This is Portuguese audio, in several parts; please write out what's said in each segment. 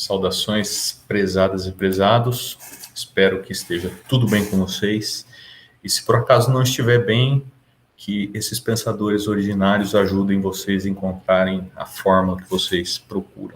Saudações, prezadas e prezados. Espero que esteja tudo bem com vocês. E se por acaso não estiver bem, que esses pensadores originários ajudem vocês a encontrarem a forma que vocês procuram.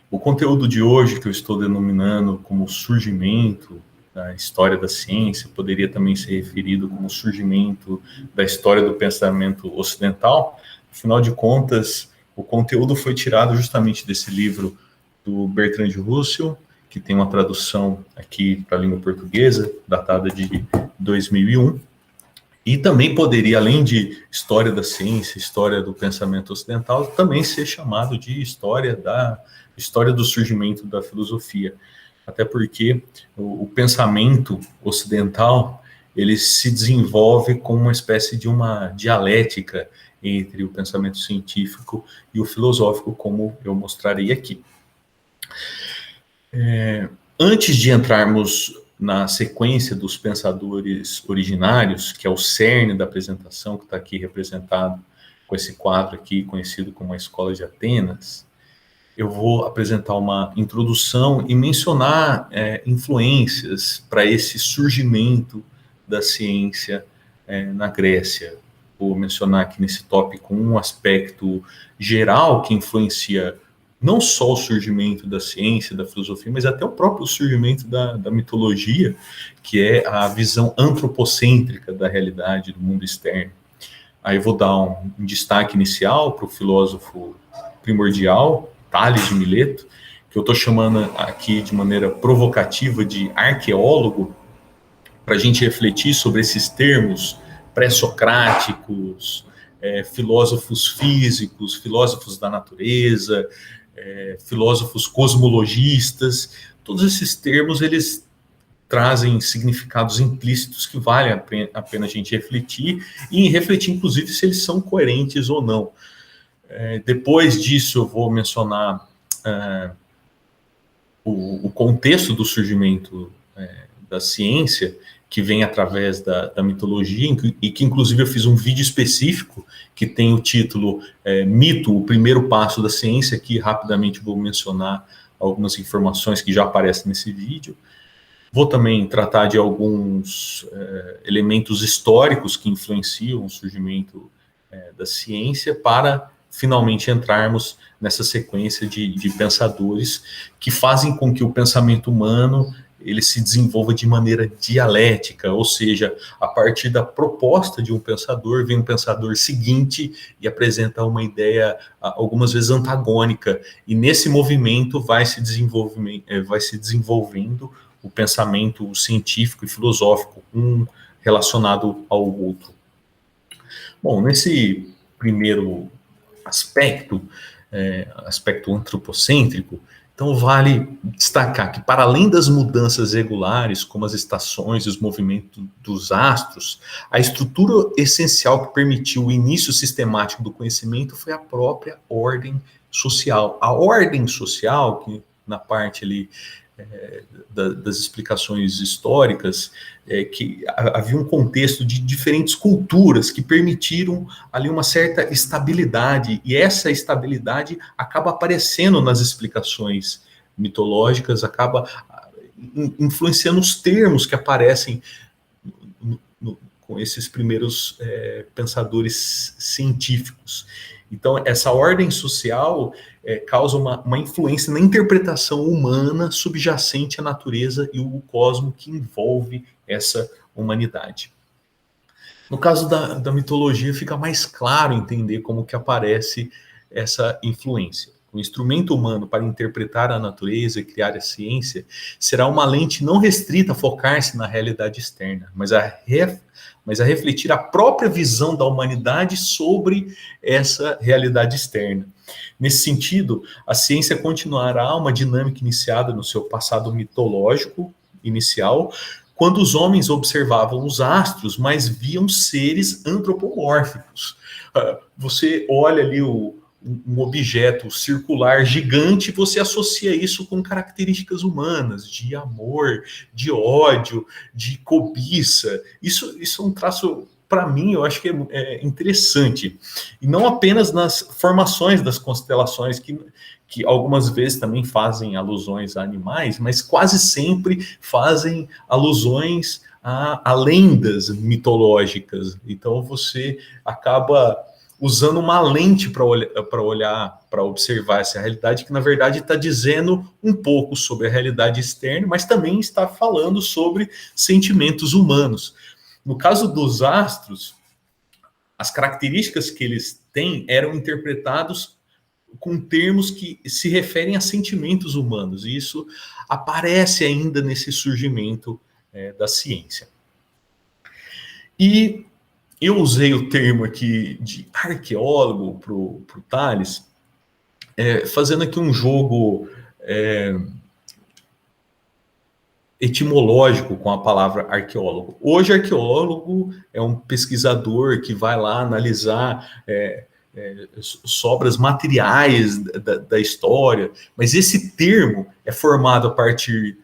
O conteúdo de hoje, que eu estou denominando como surgimento da história da ciência, poderia também ser referido como surgimento da história do pensamento ocidental. Afinal de contas, o conteúdo foi tirado justamente desse livro do Bertrand Russell, que tem uma tradução aqui para a língua portuguesa, datada de 2001, e também poderia, além de história da ciência, história do pensamento ocidental, também ser chamado de história do surgimento da filosofia, até porque o pensamento ocidental, ele se desenvolve como uma espécie de uma dialética entre o pensamento científico e o filosófico, como eu mostrarei aqui. Antes de entrarmos na sequência dos pensadores originários, que é o cerne da apresentação, que está aqui representado com esse quadro aqui, conhecido como a Escola de Atenas, eu vou apresentar uma introdução e mencionar influências para esse surgimento da ciência na Grécia. Vou mencionar aqui nesse tópico um aspecto geral que influencia não só o surgimento da ciência, da filosofia, mas até o próprio surgimento da mitologia, que é a visão antropocêntrica da realidade, do mundo externo. Aí eu vou dar um destaque inicial para o filósofo primordial, Tales de Mileto, que eu estou chamando aqui de maneira provocativa de arqueólogo, para a gente refletir sobre esses termos pré-socráticos, filósofos físicos, filósofos da natureza, filósofos cosmologistas. Todos esses termos, eles trazem significados implícitos que vale a pena a gente refletir, e refletir, inclusive, se eles são coerentes ou não. Depois disso, eu vou mencionar o contexto do surgimento da ciência, que vem através da mitologia, e que, inclusive, eu fiz um vídeo específico que tem o título Mito, o primeiro passo da ciência, que rapidamente vou mencionar algumas informações que já aparecem nesse vídeo. Vou também tratar de alguns elementos históricos que influenciam o surgimento da ciência, para finalmente entrarmos nessa sequência de pensadores que fazem com que o pensamento humano ele se desenvolva de maneira dialética, ou seja, a partir da proposta de um pensador, vem um pensador seguinte e apresenta uma ideia, algumas vezes antagônica, e nesse movimento vai se desenvolvendo o pensamento científico e filosófico, um relacionado ao outro. Bom, nesse primeiro aspecto antropocêntrico, então vale destacar que, para além das mudanças regulares, como as estações e os movimentos dos astros, a estrutura essencial que permitiu o início sistemático do conhecimento foi a própria ordem social. A ordem social, que na parte ali das explicações históricas, que havia um contexto de diferentes culturas que permitiram ali uma certa estabilidade, e essa estabilidade acaba aparecendo nas explicações mitológicas, acaba influenciando os termos que aparecem com esses primeiros pensadores científicos. Então, essa ordem social causa uma influência na interpretação humana subjacente à natureza e o cosmos que envolve essa humanidade. No caso da mitologia, fica mais claro entender como que aparece essa influência. O instrumento humano para interpretar a natureza e criar a ciência será uma lente não restrita a focar-se na realidade externa, mas a refletir a própria visão da humanidade sobre essa realidade externa. Nesse sentido, a ciência continuará uma dinâmica iniciada no seu passado mitológico inicial, quando os homens observavam os astros, mas viam seres antropomórficos. Você olha ali um objeto circular gigante, você associa isso com características humanas, de amor, de ódio, de cobiça. Isso é um traço para mim, eu acho que é interessante. E não apenas nas formações das constelações, que algumas vezes também fazem alusões a animais, mas quase sempre fazem alusões a lendas mitológicas. Então você acaba usando uma lente para olhar, para observar essa realidade, que na verdade está dizendo um pouco sobre a realidade externa, mas também está falando sobre sentimentos humanos. No caso dos astros, as características que eles têm eram interpretados com termos que se referem a sentimentos humanos, e isso aparece ainda nesse surgimento da ciência. E eu usei o termo aqui de arqueólogo para o Tales, fazendo aqui um jogo etimológico com a palavra arqueólogo. Hoje, arqueólogo é um pesquisador que vai lá analisar sobras materiais da história, mas esse termo é formado a partir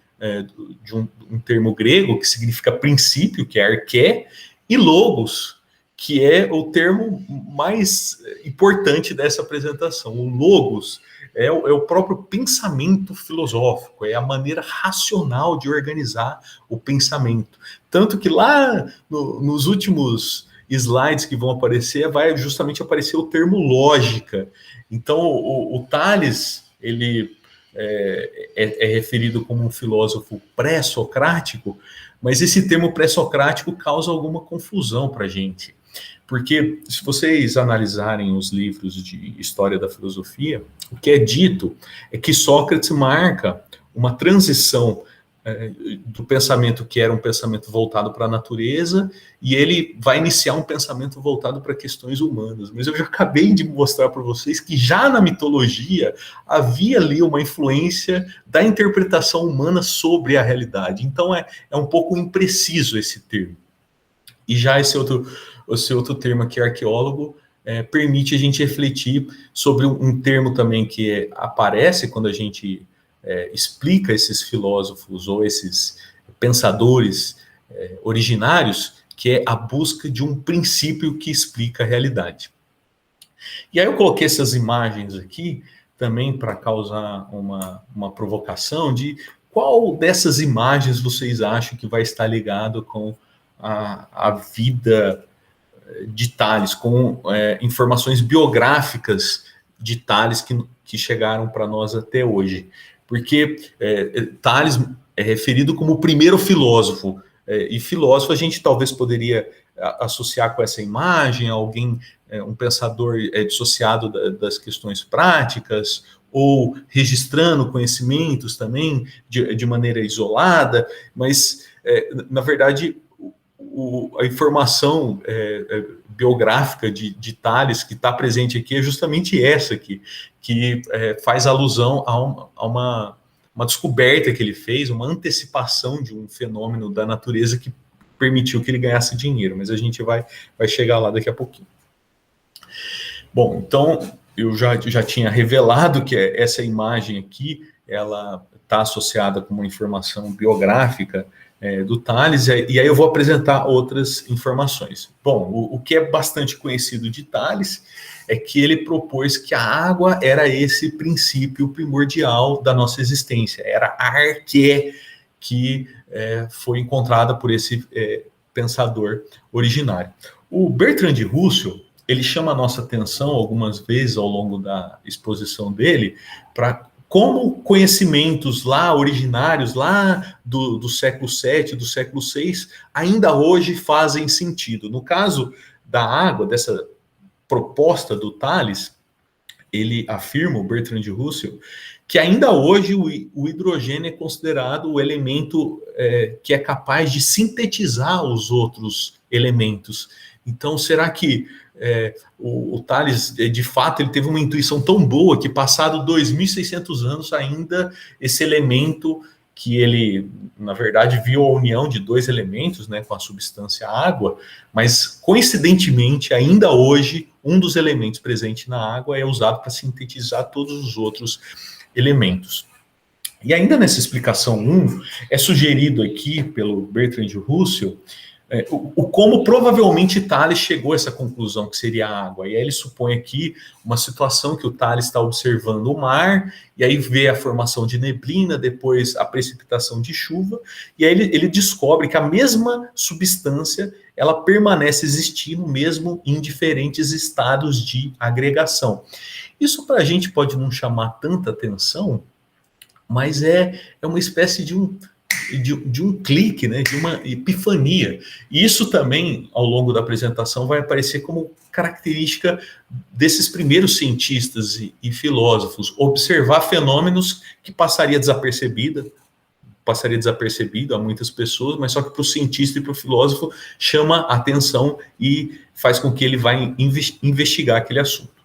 de um termo grego que significa princípio, que é arqué, e logos, que é o termo mais importante dessa apresentação. O logos é o próprio pensamento filosófico, é a maneira racional de organizar o pensamento. Tanto que lá nos últimos slides que vão aparecer, vai justamente aparecer o termo lógica. Então, o Tales, ele é referido como um filósofo pré-socrático, mas esse termo pré-socrático causa alguma confusão para a gente. Porque se vocês analisarem os livros de história da filosofia, o que é dito é que Sócrates marca uma transição do pensamento que era um pensamento voltado para a natureza, e ele vai iniciar um pensamento voltado para questões humanas. Mas eu já acabei de mostrar para vocês que já na mitologia havia ali uma influência da interpretação humana sobre a realidade. Então é um pouco impreciso esse termo. E já esse outro termo aqui, arqueólogo, permite a gente refletir sobre um termo também que aparece quando a gente explica esses filósofos ou esses pensadores originários, que é a busca de um princípio que explica a realidade. E aí eu coloquei essas imagens aqui também para causar uma provocação de qual dessas imagens vocês acham que vai estar ligado com a vida de Tales, com informações biográficas de Tales que chegaram para nós até hoje. Porque Tales é referido como o primeiro filósofo, e filósofo a gente talvez poderia associar com essa imagem alguém, um pensador dissociado das questões práticas, ou registrando conhecimentos também de maneira isolada, mas na verdade a informação biográfica de Tales que está presente aqui é justamente essa aqui, que faz alusão a uma descoberta que ele fez, uma antecipação de um fenômeno da natureza que permitiu que ele ganhasse dinheiro, mas a gente vai chegar lá daqui a pouquinho. Bom, então eu já tinha revelado que essa imagem aqui, ela está associada com uma informação biográfica do Tales, e aí eu vou apresentar outras informações. Bom, o que é bastante conhecido de Tales é que ele propôs que a água era esse princípio primordial da nossa existência, era a arqué que foi encontrada por esse pensador originário. O Bertrand Russell, ele chama a nossa atenção algumas vezes ao longo da exposição dele para como conhecimentos lá originários, lá do século VII, do século VI, ainda hoje fazem sentido. No caso da água, dessa proposta do Tales, ele afirma, o Bertrand Russell, que ainda hoje o hidrogênio é considerado o elemento que é capaz de sintetizar os outros elementos. Então, será que o Tales, de fato, ele teve uma intuição tão boa que, passado 2.600 anos, ainda esse elemento que ele, na verdade, viu a união de dois elementos, né, com a substância água, mas, coincidentemente, ainda hoje, um dos elementos presentes na água é usado para sintetizar todos os outros elementos. E ainda nessa explicação 1, é sugerido aqui pelo Bertrand Russell como provavelmente Tales chegou a essa conclusão que seria a água. E aí ele supõe aqui uma situação que o Tales está observando o mar, e aí vê a formação de neblina, depois a precipitação de chuva, e aí ele descobre que a mesma substância ela permanece existindo mesmo em diferentes estados de agregação. Isso para a gente pode não chamar tanta atenção, mas é uma espécie de um clique, né, de uma epifania. E isso também, ao longo da apresentação, vai aparecer como característica desses primeiros cientistas e filósofos, observar fenômenos que passaria desapercebido a muitas pessoas, mas só que para o cientista e para o filósofo chama a atenção e faz com que ele vá investigar aquele assunto.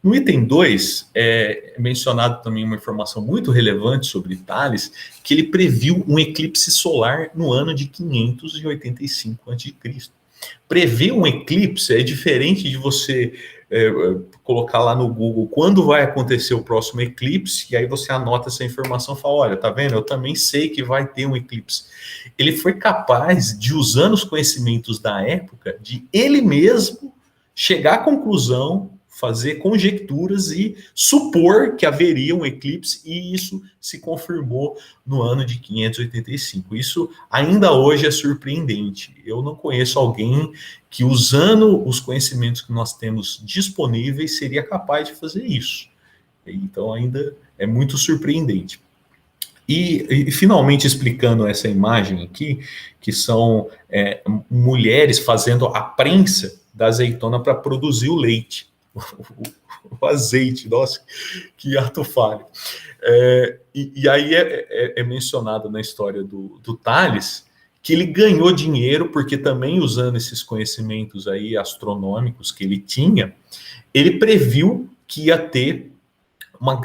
No item 2, é mencionado também uma informação muito relevante sobre Tales, que ele previu um eclipse solar no ano de 585 a.C. Prever um eclipse é diferente de você colocar lá no Google quando vai acontecer o próximo eclipse, e aí você anota essa informação e fala, olha, tá vendo? Eu também sei que vai ter um eclipse. Ele foi capaz de, usando os conhecimentos da época, de ele mesmo chegar à conclusão, fazer conjecturas e supor que haveria um eclipse, e isso se confirmou no ano de 585. Isso ainda hoje é surpreendente. Eu não conheço alguém que, usando os conhecimentos que nós temos disponíveis, seria capaz de fazer isso. Então ainda é muito surpreendente. E finalmente explicando essa imagem aqui, que são mulheres fazendo a prensa da azeitona para produzir o leite. O azeite, nossa, que ato falho. E aí é mencionado na história do Tales que ele ganhou dinheiro porque também, usando esses conhecimentos aí astronômicos que ele tinha, ele previu que ia ter uma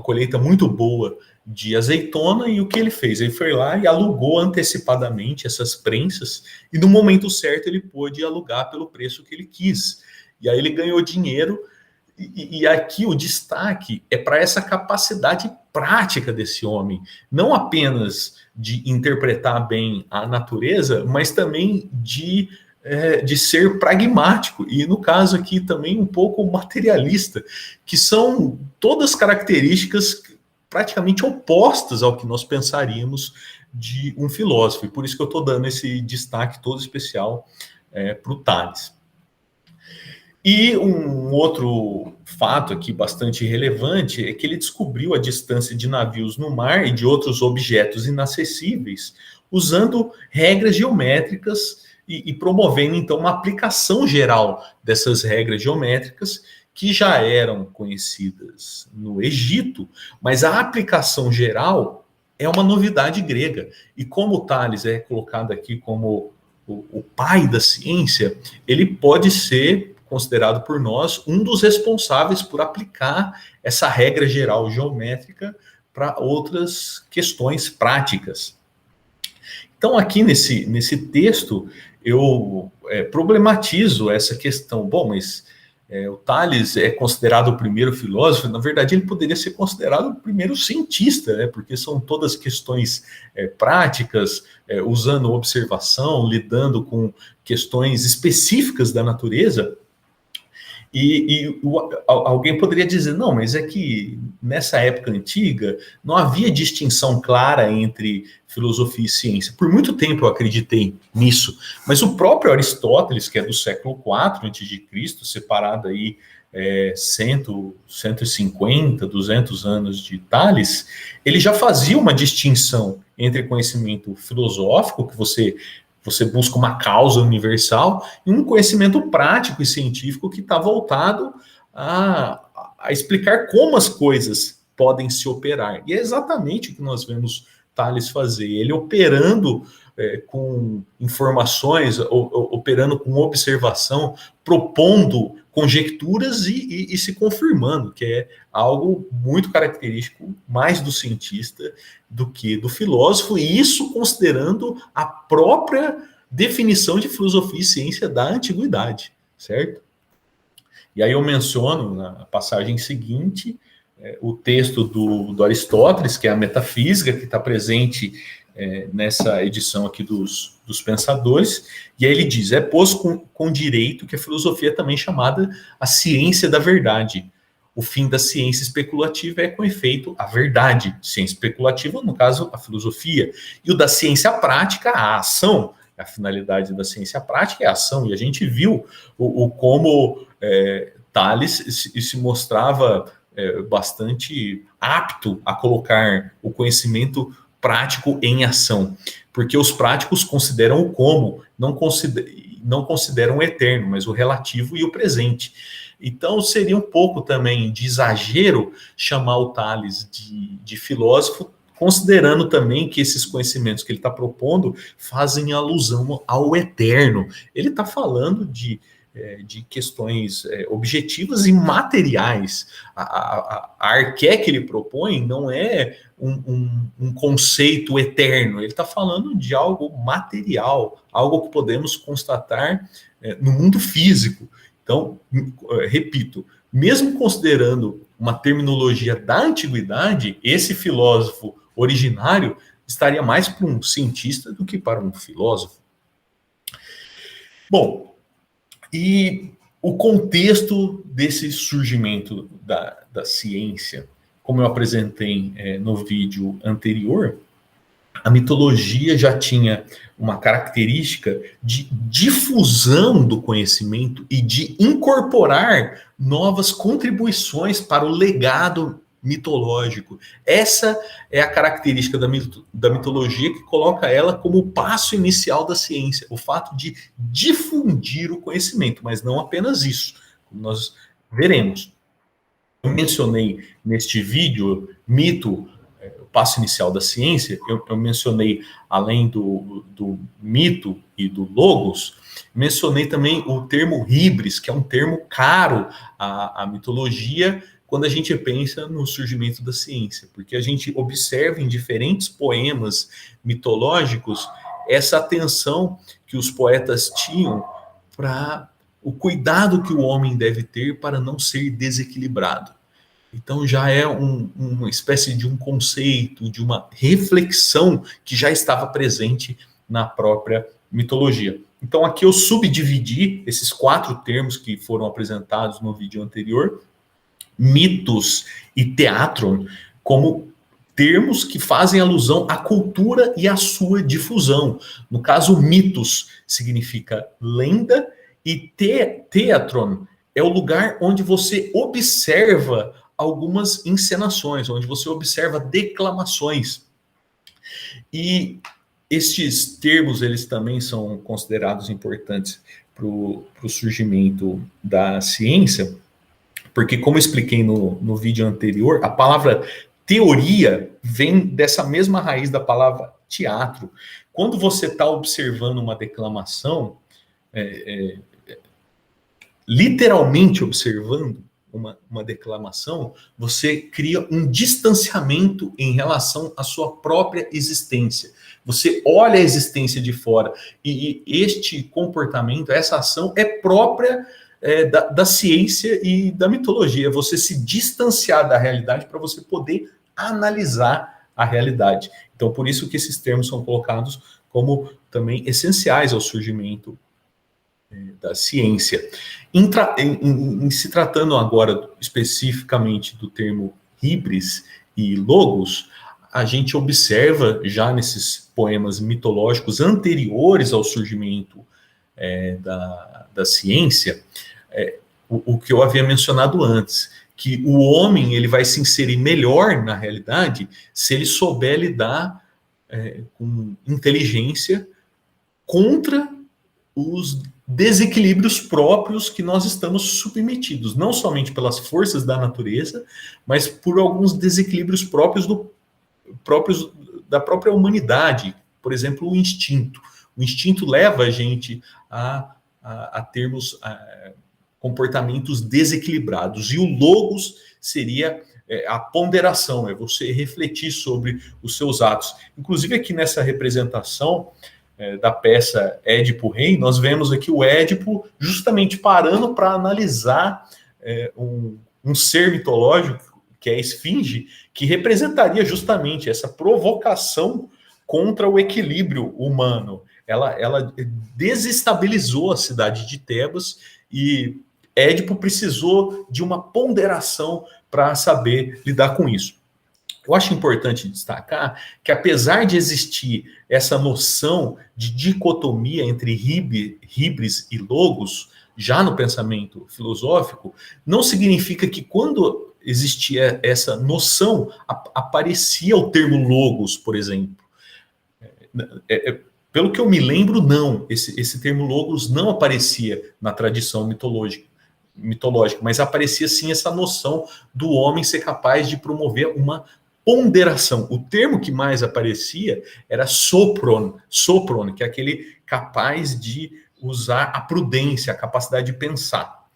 colheita muito boa de azeitona, e o que ele fez? Ele foi lá e alugou antecipadamente essas prensas, e no momento certo ele pôde alugar pelo preço que ele quis. E aí ele ganhou dinheiro, e aqui o destaque é para essa capacidade prática desse homem, não apenas de interpretar bem a natureza, mas também de ser pragmático, e no caso aqui também um pouco materialista, que são todas características praticamente opostas ao que nós pensaríamos de um filósofo, e por isso que eu estou dando esse destaque todo especial para o Tales. E um outro fato aqui bastante relevante é que ele descobriu a distância de navios no mar e de outros objetos inacessíveis, usando regras geométricas e promovendo, então, uma aplicação geral dessas regras geométricas que já eram conhecidas no Egito, mas a aplicação geral é uma novidade grega. E como Tales é colocado aqui como o pai da ciência, ele pode ser considerado por nós um dos responsáveis por aplicar essa regra geral geométrica para outras questões práticas. Então, aqui nesse texto, eu problematizo essa questão. Bom, mas o Tales é considerado o primeiro filósofo. Na verdade, ele poderia ser considerado o primeiro cientista, né? Porque são todas questões práticas, usando observação, lidando com questões específicas da natureza. Alguém poderia dizer, não, mas é que nessa época antiga não havia distinção clara entre filosofia e ciência. Por muito tempo eu acreditei nisso, mas o próprio Aristóteles, que é do século IV a.C., separado aí 150, 200 anos de Tales, ele já fazia uma distinção entre conhecimento filosófico, que você busca uma causa universal, e um conhecimento prático e científico que está voltado a explicar como as coisas podem se operar. E é exatamente o que nós vemos Tales fazer. Ele operando com informações, operando com observação, propondo conjecturas e se confirmando, que é algo muito característico mais do cientista do que do filósofo, e isso considerando a própria definição de filosofia e ciência da antiguidade, certo? E aí eu menciono na passagem seguinte o texto do Aristóteles, que é a metafísica, que está presente nessa edição aqui dos Pensadores, e aí ele diz, pois com direito que a filosofia é também chamada a ciência da verdade. O fim da ciência especulativa é, com efeito, a verdade. Ciência especulativa, no caso, a filosofia. E o da ciência prática, a ação. A finalidade da ciência prática é a ação. E a gente viu como Tales se mostrava bastante apto a colocar o conhecimento prático em ação. Porque os práticos consideram o como, não consideram o eterno, mas o relativo e o presente. Então, seria um pouco também de exagero chamar o Tales de filósofo, considerando também que esses conhecimentos que ele está propondo fazem alusão ao eterno. Ele está falando de questões objetivas e materiais. A arqué que ele propõe não é um conceito eterno, ele está falando de algo material, algo que podemos constatar no mundo físico. Então, repito, mesmo considerando uma terminologia da antiguidade, esse filósofo originário estaria mais para um cientista do que para um filósofo. Bom, e o contexto desse surgimento da ciência, como eu apresentei no vídeo anterior, a mitologia já tinha uma característica de difusão do conhecimento e de incorporar novas contribuições para o legado mitológico. Essa é a característica da mitologia que coloca ela como o passo inicial da ciência, o fato de difundir o conhecimento, mas não apenas isso, como nós veremos. Eu mencionei neste vídeo mito, o passo inicial da ciência, eu mencionei, além do mito e do logos, mencionei também o termo híbris, que é um termo caro à mitologia, quando a gente pensa no surgimento da ciência, porque a gente observa em diferentes poemas mitológicos essa atenção que os poetas tinham para o cuidado que o homem deve ter para não ser desequilibrado. Então já é uma espécie de um conceito, de uma reflexão que já estava presente na própria mitologia. Então aqui eu subdividi esses 4 termos que foram apresentados no vídeo anterior, mitos e teatron, como termos que fazem alusão à cultura e à sua difusão. No caso, mitos significa lenda e teatron é o lugar onde você observa algumas encenações, onde você observa declamações. E estes termos, eles também são considerados importantes para o surgimento da ciência, porque, como eu expliquei no vídeo anterior, a palavra teoria vem dessa mesma raiz da palavra teatro. Quando você está observando uma declamação, literalmente observando uma declamação, você cria um distanciamento em relação à sua própria existência. Você olha a existência de fora, e este comportamento, essa ação é própria da ciência e da mitologia, você se distanciar da realidade para você poder analisar a realidade. Então, por isso que esses termos são colocados como também essenciais ao surgimento da ciência. Em se tratando agora especificamente do termo híbris e logos, a gente observa já nesses poemas mitológicos anteriores ao surgimento da ciência, o que eu havia mencionado antes, que o homem ele vai se inserir melhor na realidade se ele souber lidar com inteligência contra os desequilíbrios próprios que nós estamos submetidos, não somente pelas forças da natureza, mas por alguns desequilíbrios próprios da própria humanidade. Por exemplo, o instinto. O instinto leva a gente a termos comportamentos desequilibrados. E o logos seria a ponderação, é você refletir sobre os seus atos. Inclusive aqui nessa representação da peça Édipo Rei, nós vemos aqui o Édipo justamente parando para analisar um ser mitológico, que é a esfinge, que representaria justamente essa provocação contra o equilíbrio humano. Ela desestabilizou a cidade de Tebas e Édipo precisou de uma ponderação para saber lidar com isso. Eu acho importante destacar que, apesar de existir essa noção de dicotomia entre híbris e logos, já no pensamento filosófico, não significa que quando existia essa noção, aparecia o termo logos, por exemplo. Pelo que eu me lembro, não. Esse termo logos não aparecia na tradição mitológica, mas aparecia sim essa noção do homem ser capaz de promover uma ponderação. O termo que mais aparecia era sopron, que é aquele capaz de usar a prudência, a capacidade de pensar.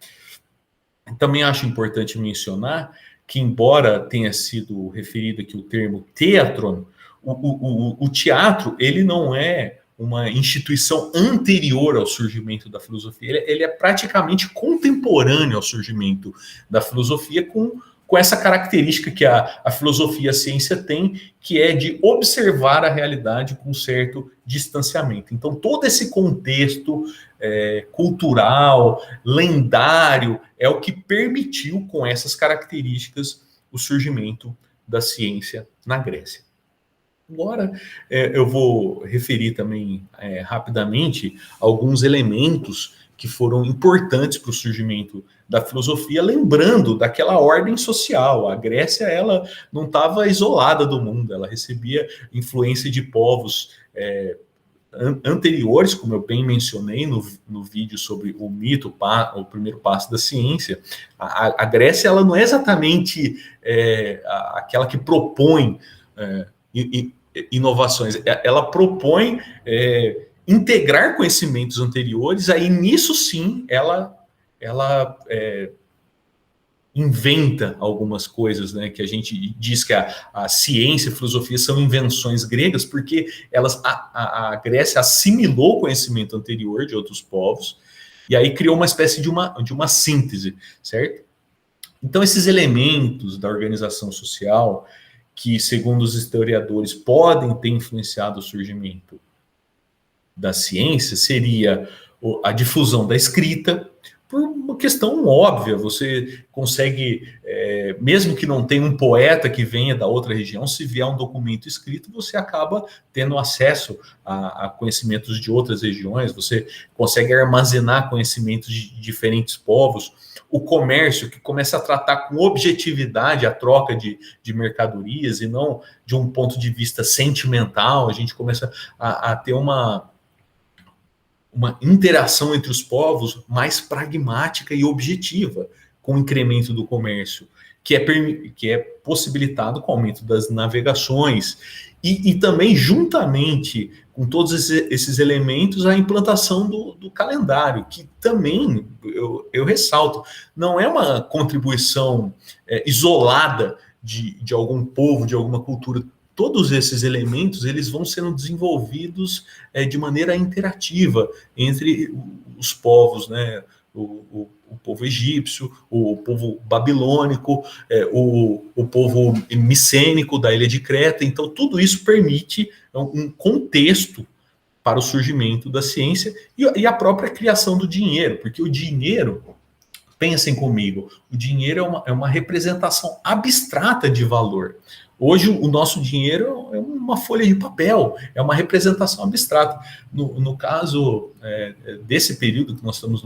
Também acho importante mencionar que, embora tenha sido referido aqui o termo teatron, o teatro, ele não é uma instituição anterior ao surgimento da filosofia, ele é praticamente contemporâneo ao surgimento da filosofia, com essa característica que a filosofia e a ciência tem, que é de observar a realidade com certo distanciamento. Então, todo esse contexto cultural, lendário, é o que permitiu, com essas características, o surgimento da ciência na Grécia. Agora, eu vou referir também rapidamente alguns elementos que foram importantes para o surgimento da filosofia, lembrando daquela ordem social. A Grécia, ela não estava isolada do mundo, ela recebia influência de povos anteriores, como eu bem mencionei no vídeo sobre o mito, o primeiro passo da ciência. A Grécia, ela não é exatamente aquela que propõe inovações, ela propõe integrar conhecimentos anteriores, aí nisso sim ela inventa algumas coisas, né, que a gente diz que a ciência e a filosofia são invenções gregas, porque a Grécia assimilou o conhecimento anterior de outros povos, e aí criou uma espécie de uma síntese, certo? Então, esses elementos da organização social, que, segundo os historiadores, podem ter influenciado o surgimento da ciência, seria a difusão da escrita, por uma questão óbvia. Você consegue, mesmo que não tenha um poeta que venha da outra região, se vier um documento escrito, você acaba tendo acesso a conhecimentos de outras regiões, você consegue armazenar conhecimentos de diferentes povos. O comércio, que começa a tratar com objetividade a troca de mercadorias e não de um ponto de vista sentimental, a gente começa a ter uma interação entre os povos mais pragmática e objetiva, com o incremento do comércio, que é possibilitado com o aumento das navegações, e também, juntamente com todos esses elementos, a implantação do calendário, que também, eu ressalto, não é uma contribuição isolada de algum povo, de alguma cultura. Todos esses elementos, eles vão sendo desenvolvidos de maneira interativa entre os povos, né? O povo egípcio, o povo babilônico, o povo micênico da ilha de Creta. Então, tudo isso permite um contexto para o surgimento da ciência e a própria criação do dinheiro, porque o dinheiro, pensem comigo, o dinheiro é uma representação abstrata de valor. Hoje, o nosso dinheiro é uma folha de papel, é uma representação abstrata. No caso desse período que nós estamos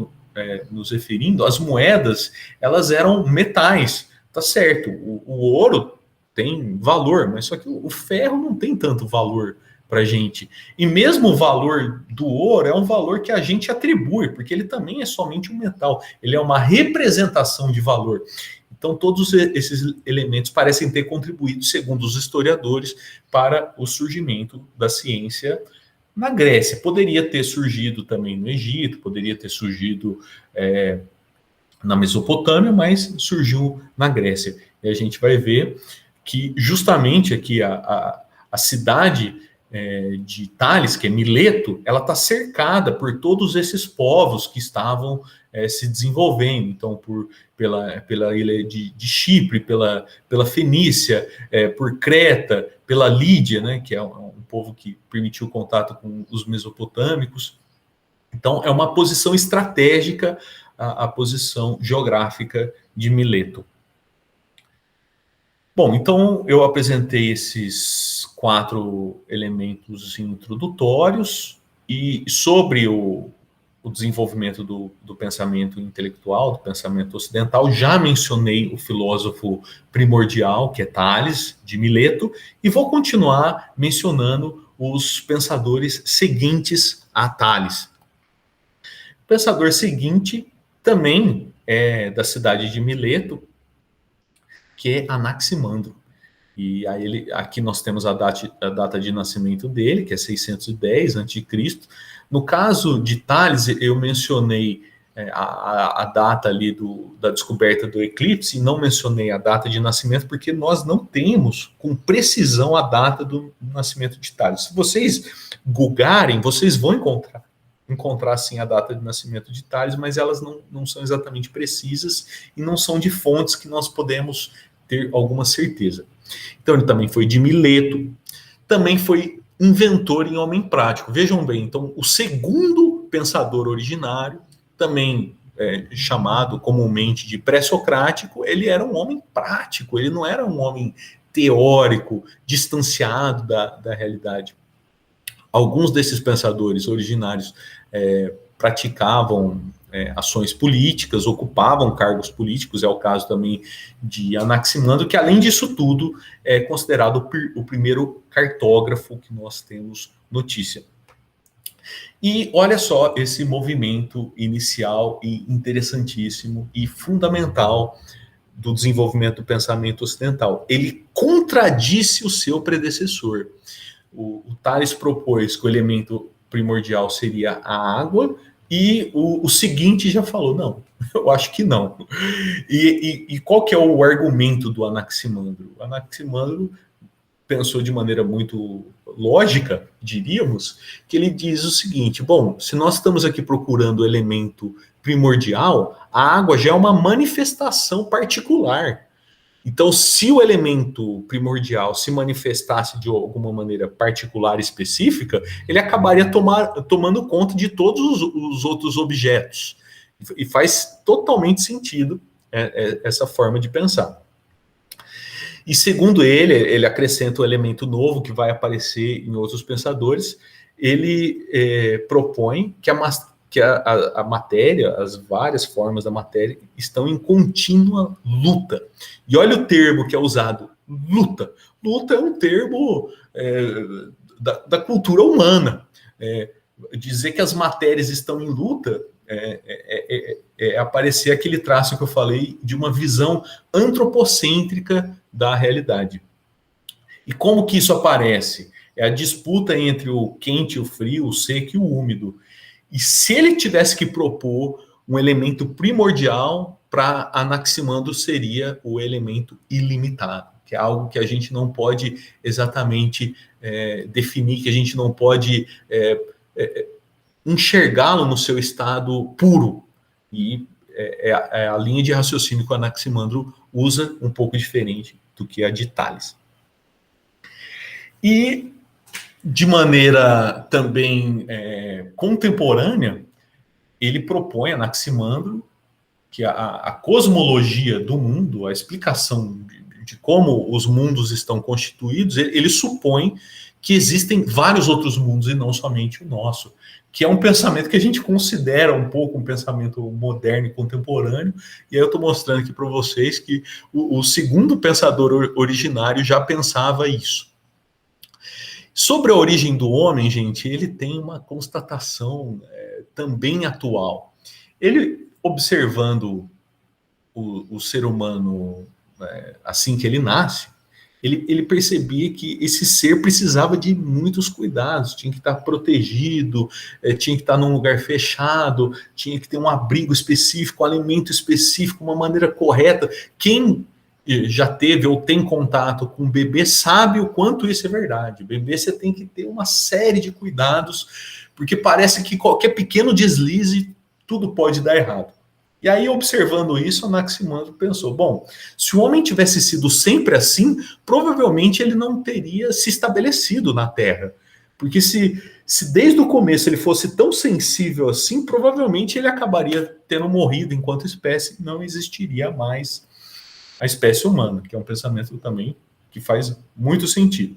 nos referindo, as moedas, elas eram metais, tá certo? O ouro tem valor, mas só que o ferro não tem tanto valor para a gente. E mesmo o valor do ouro é um valor que a gente atribui, porque ele também é somente um metal, ele é uma representação de valor. Então, todos esses elementos parecem ter contribuído, segundo os historiadores, para o surgimento da ciência na Grécia. Poderia ter surgido também no Egito, poderia ter surgido na Mesopotâmia, mas surgiu na Grécia. E a gente vai ver que justamente aqui a cidade de Tales, que é Mileto, ela está cercada por todos esses povos que estavam se desenvolvendo. Então, pela ilha de Chipre, pela Fenícia, por Creta, pela Lídia, né, que é um povo que permitiu contato com os mesopotâmicos. Então, é uma posição estratégica a posição geográfica de Mileto. Bom, então eu apresentei esses 4 elementos introdutórios e sobre o desenvolvimento do pensamento intelectual, do pensamento ocidental, já mencionei o filósofo primordial, que é Tales, de Mileto, e vou continuar mencionando os pensadores seguintes a Tales. O pensador seguinte também é da cidade de Mileto, que é Anaximandro. E aí aqui nós temos a data de nascimento dele, que é 610 a.C. No caso de Tales, eu mencionei a data ali da descoberta do eclipse, e não mencionei a data de nascimento, porque nós não temos com precisão a data do nascimento de Tales. Se vocês googarem, vocês vão encontrar sim a data de nascimento de Tales, mas elas não são exatamente precisas e não são de fontes que nós podemos ter alguma certeza. Então ele também foi de Mileto, também foi inventor em homem prático. Vejam bem, então o segundo pensador originário, também chamado comumente de pré-socrático, ele era um homem prático, ele não era um homem teórico, distanciado da realidade. Alguns desses pensadores originários praticavam ações políticas, ocupavam cargos políticos, é o caso também de Anaximandro, que além disso tudo é considerado o primeiro cartógrafo que nós temos notícia. E olha só esse movimento inicial e interessantíssimo e fundamental do desenvolvimento do pensamento ocidental. Ele contradisse o seu predecessor. O Tales propôs que o elemento primordial seria a água, e o seguinte já falou, não, eu acho que não. E qual que é o argumento do Anaximandro? O Anaximandro pensou de maneira muito lógica, diríamos, que ele diz o seguinte, bom, se nós estamos aqui procurando o elemento primordial, a água já é uma manifestação particular. Então, se o elemento primordial se manifestasse de alguma maneira particular, específica, ele acabaria tomando conta de todos os outros objetos. E faz totalmente sentido essa forma de pensar. E segundo ele acrescenta um elemento novo que vai aparecer em outros pensadores. Ele propõe que a matéria, as várias formas da matéria, estão em contínua luta. E olha o termo que é usado, luta. Luta é um termo da cultura humana. Dizer que as matérias estão em luta é aparecer aquele traço que eu falei de uma visão antropocêntrica da realidade. E como que isso aparece? É a disputa entre o quente e o frio, o seco e o úmido. E se ele tivesse que propor um elemento primordial, para Anaximandro seria o elemento ilimitado, que é algo que a gente não pode exatamente definir, que a gente não pode enxergá-lo no seu estado puro. E a linha de raciocínio que o Anaximandro usa um pouco diferente do que a de Tales. E de maneira também contemporânea, ele propõe, Anaximandro, que a cosmologia do mundo, a explicação de como os mundos estão constituídos, ele supõe que existem vários outros mundos e não somente o nosso, que é um pensamento que a gente considera um pouco um pensamento moderno e contemporâneo, e aí eu estou mostrando aqui para vocês que o segundo pensador originário já pensava isso. Sobre a origem do homem, gente, ele tem uma constatação também atual. Ele, observando o ser humano assim que ele nasce, ele percebia que esse ser precisava de muitos cuidados, tinha que estar protegido, tinha que estar num lugar fechado, tinha que ter um abrigo específico, um alimento específico, uma maneira correta. Quem já teve ou tem contato com bebê sabe o quanto isso é verdade. Bebê você tem que ter uma série de cuidados, porque parece que qualquer pequeno deslize, tudo pode dar errado. E aí, observando isso, Anaximandro pensou, bom, se o homem tivesse sido sempre assim, provavelmente ele não teria se estabelecido na Terra. Porque se desde o começo ele fosse tão sensível assim, provavelmente ele acabaria tendo morrido enquanto espécie, não existiria mais a espécie humana, que é um pensamento também que faz muito sentido.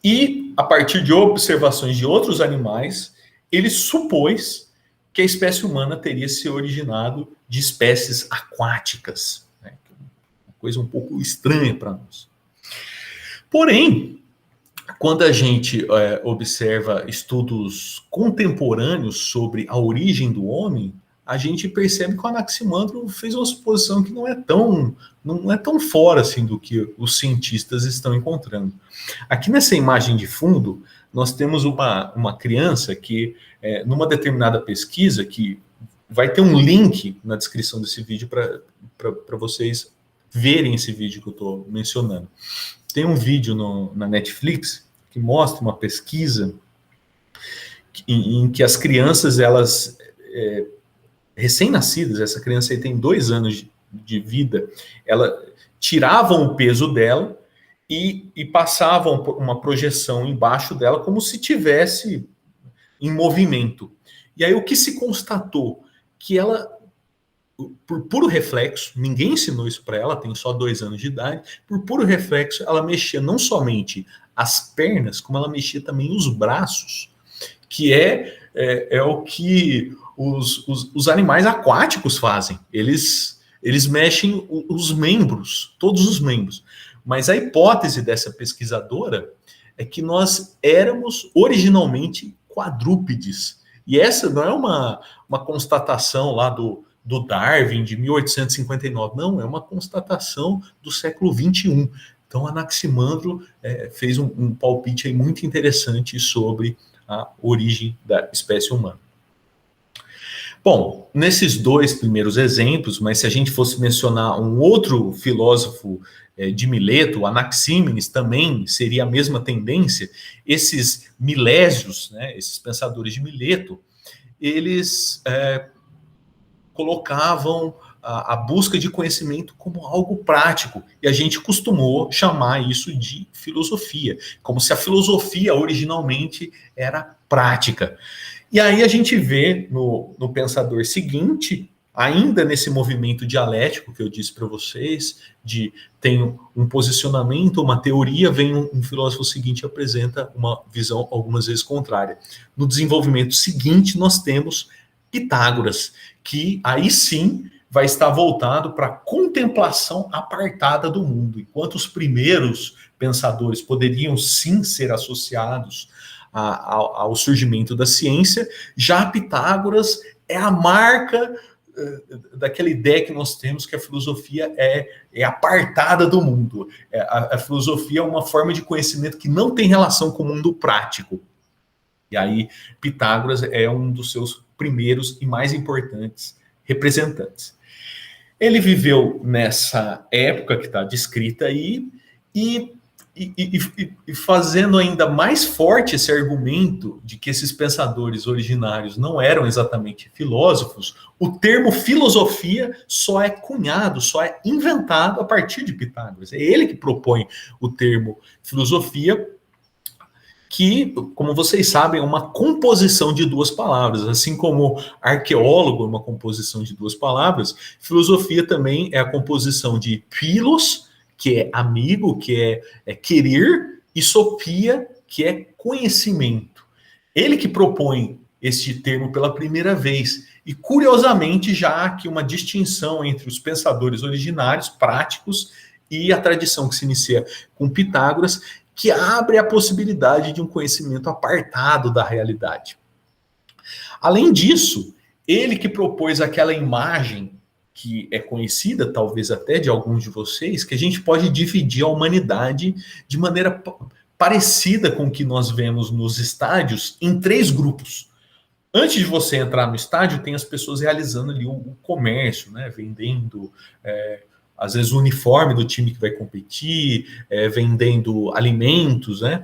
E, a partir de observações de outros animais, ele supôs que a espécie humana teria se originado de espécies aquáticas, né? Uma coisa um pouco estranha para nós. Porém, quando a gente observa estudos contemporâneos sobre a origem do homem, a gente percebe que o Anaximandro fez uma suposição que não é tão fora assim do que os cientistas estão encontrando. Aqui nessa imagem de fundo, nós temos uma criança que, numa determinada pesquisa, que vai ter um link na descrição desse vídeo para vocês verem esse vídeo que eu estou mencionando. Tem um vídeo na Netflix que mostra uma pesquisa em que as crianças, elas recém-nascidas, essa criança aí tem 2 anos de vida, ela tiravam o peso dela e passavam uma projeção embaixo dela como se tivesse em movimento. E aí o que se constatou? Que ela, por puro reflexo, ninguém ensinou isso para ela, tem só 2 anos de idade, por puro reflexo ela mexia não somente as pernas, como ela mexia também os braços, que é o que os animais aquáticos fazem. Eles mexem os membros, todos os membros. Mas a hipótese dessa pesquisadora é que nós éramos originalmente quadrúpedes. E essa não é uma constatação lá do Darwin, de 1859. Não, é uma constatação do século XXI. Então, Anaximandro fez um palpite aí muito interessante sobre a origem da espécie humana. Bom, nesses 2 primeiros exemplos, mas se a gente fosse mencionar um outro filósofo de Mileto, Anaxímenes, também seria a mesma tendência. Esses milésios, né, esses pensadores de Mileto, eles colocavam a busca de conhecimento como algo prático, e a gente costumou chamar isso de filosofia, como se a filosofia originalmente era prática. E aí a gente vê no pensador seguinte, ainda nesse movimento dialético que eu disse para vocês, de tem um posicionamento, uma teoria, vem um filósofo seguinte e apresenta uma visão algumas vezes contrária. No desenvolvimento seguinte, nós temos Pitágoras, que aí sim vai estar voltado para a contemplação apartada do mundo. Enquanto os primeiros pensadores poderiam sim ser associados ao surgimento da ciência, já Pitágoras é a marca daquela ideia que nós temos que a filosofia é apartada do mundo. A filosofia é uma forma de conhecimento que não tem relação com o mundo prático. E aí Pitágoras é um dos seus primeiros e mais importantes representantes. Ele viveu nessa época que está descrita aí e fazendo ainda mais forte esse argumento de que esses pensadores originários não eram exatamente filósofos, o termo filosofia só é cunhado, só é inventado a partir de Pitágoras. É ele que propõe o termo filosofia, que, como vocês sabem, é uma composição de 2 palavras. Assim como arqueólogo é uma composição de 2 palavras, filosofia também é a composição de philos, que é amigo, que é querer, e sofia, que é conhecimento. Ele que propõe este termo pela primeira vez. E, curiosamente, já há aqui uma distinção entre os pensadores originários, práticos, e a tradição que se inicia com Pitágoras, que abre a possibilidade de um conhecimento apartado da realidade. Além disso, ele que propôs aquela imagem que é conhecida, talvez até de alguns de vocês, que a gente pode dividir a humanidade de maneira parecida com o que nós vemos nos estádios, em 3 grupos. Antes de você entrar no estádio, tem as pessoas realizando ali o comércio, né, vendendo às vezes, o uniforme do time que vai competir, vendendo alimentos, né?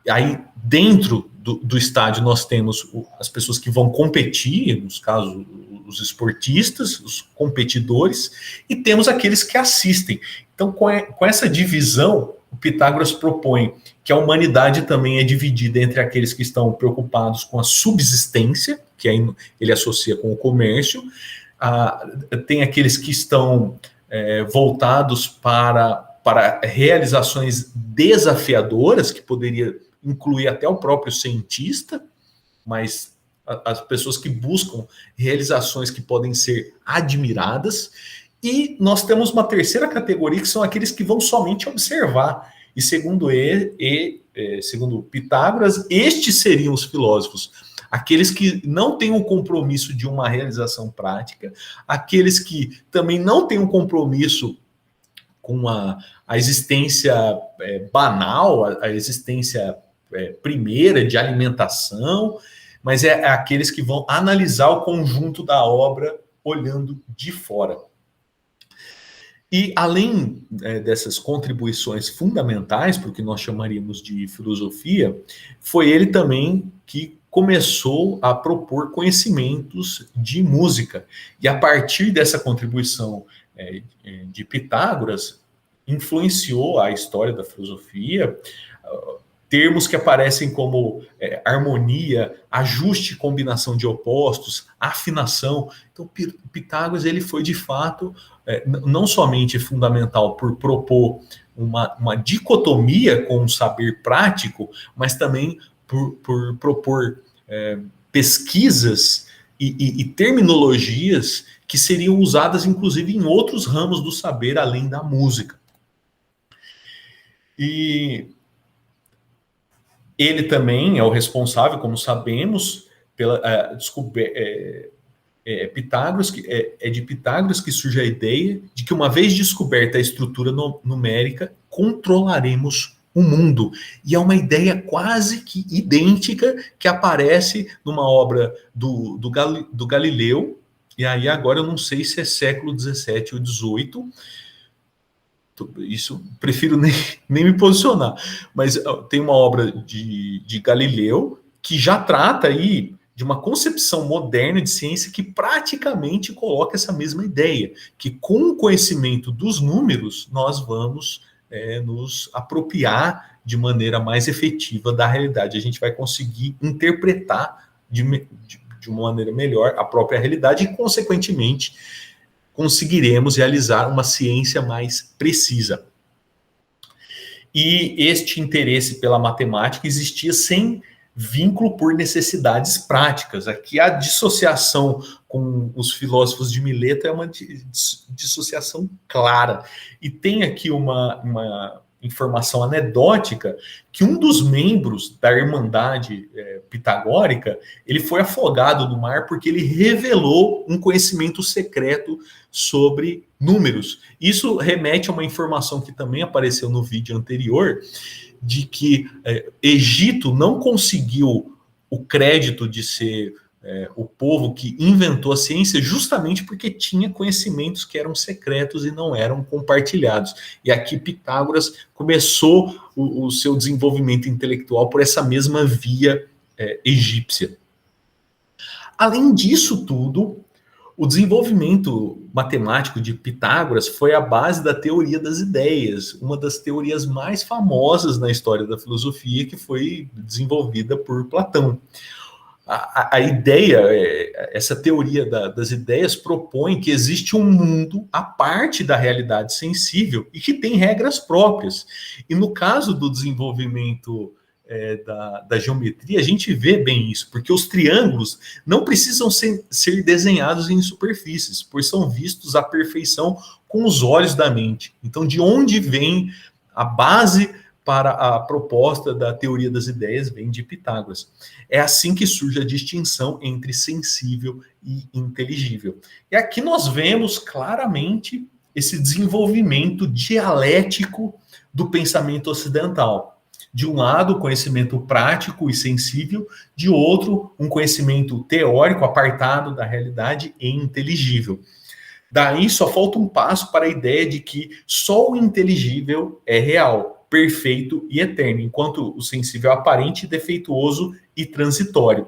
Aí, dentro do estádio, nós temos as pessoas que vão competir, nos casos, os esportistas, os competidores, e temos aqueles que assistem. Então, com essa divisão, o Pitágoras propõe que a humanidade também é dividida entre aqueles que estão preocupados com a subsistência, que aí ele associa com o comércio, tem aqueles que estão voltados para realizações desafiadoras, que poderia incluir até o próprio cientista, mas as pessoas que buscam realizações que podem ser admiradas. E nós temos uma terceira categoria, que são aqueles que vão somente observar. E segundo Pitágoras, estes seriam os filósofos, aqueles que não têm um compromisso de uma realização prática, aqueles que também não têm um compromisso com a existência banal, a existência primeira de alimentação, mas é aqueles que vão analisar o conjunto da obra olhando de fora. E além dessas contribuições fundamentais para o que nós chamaríamos de filosofia, foi ele também que começou a propor conhecimentos de música. E a partir dessa contribuição de Pitágoras, influenciou a história da filosofia, termos que aparecem como harmonia, ajuste e combinação de opostos, afinação. Então, Pitágoras ele foi, de fato, não somente fundamental por propor uma dicotomia com o saber prático, mas também por propor pesquisas e terminologias que seriam usadas, inclusive, em outros ramos do saber, além da música. E ele também é o responsável, como sabemos, pela Pitágoras, de Pitágoras que surge a ideia de que, uma vez descoberta a estrutura numérica, controlaremos o mundo. E é uma ideia quase que idêntica que aparece numa obra do Galileu, e aí agora eu não sei se é século XVII ou XVIII, isso prefiro nem me posicionar, mas tem uma obra de Galileu que já trata aí de uma concepção moderna de ciência que praticamente coloca essa mesma ideia, que com o conhecimento dos números nós vamos nos apropriar de maneira mais efetiva da realidade. A gente vai conseguir interpretar de uma maneira melhor a própria realidade e, consequentemente, conseguiremos realizar uma ciência mais precisa. E este interesse pela matemática existia sem vínculo por necessidades práticas. Aqui a dissociação com os filósofos de Mileto é uma dissociação clara. E tem aqui uma informação anedótica que um dos membros da Irmandade Pitagórica, ele foi afogado no mar porque ele revelou um conhecimento secreto sobre números. Isso remete a uma informação que também apareceu no vídeo anterior, de que Egito não conseguiu o crédito de ser o povo que inventou a ciência justamente porque tinha conhecimentos que eram secretos e não eram compartilhados. E aqui Pitágoras começou o seu desenvolvimento intelectual por essa mesma via egípcia. Além disso tudo, o desenvolvimento matemático de Pitágoras foi a base da teoria das ideias, uma das teorias mais famosas na história da filosofia, que foi desenvolvida por Platão. A ideia, essa teoria das ideias propõe que existe um mundo à parte da realidade sensível e que tem regras próprias. E no caso do desenvolvimento da geometria, a gente vê bem isso, porque os triângulos não precisam ser desenhados em superfícies, pois são vistos à perfeição com os olhos da mente. Então, de onde vem a base para a proposta da teoria das ideias? Vem de Pitágoras. É assim que surge a distinção entre sensível e inteligível. E aqui nós vemos claramente esse desenvolvimento dialético do pensamento ocidental. De um lado, o conhecimento prático e sensível, de outro, um conhecimento teórico apartado da realidade e inteligível. Daí só falta um passo para a ideia de que só o inteligível é real, perfeito e eterno, enquanto o sensível é aparente, defeituoso e transitório.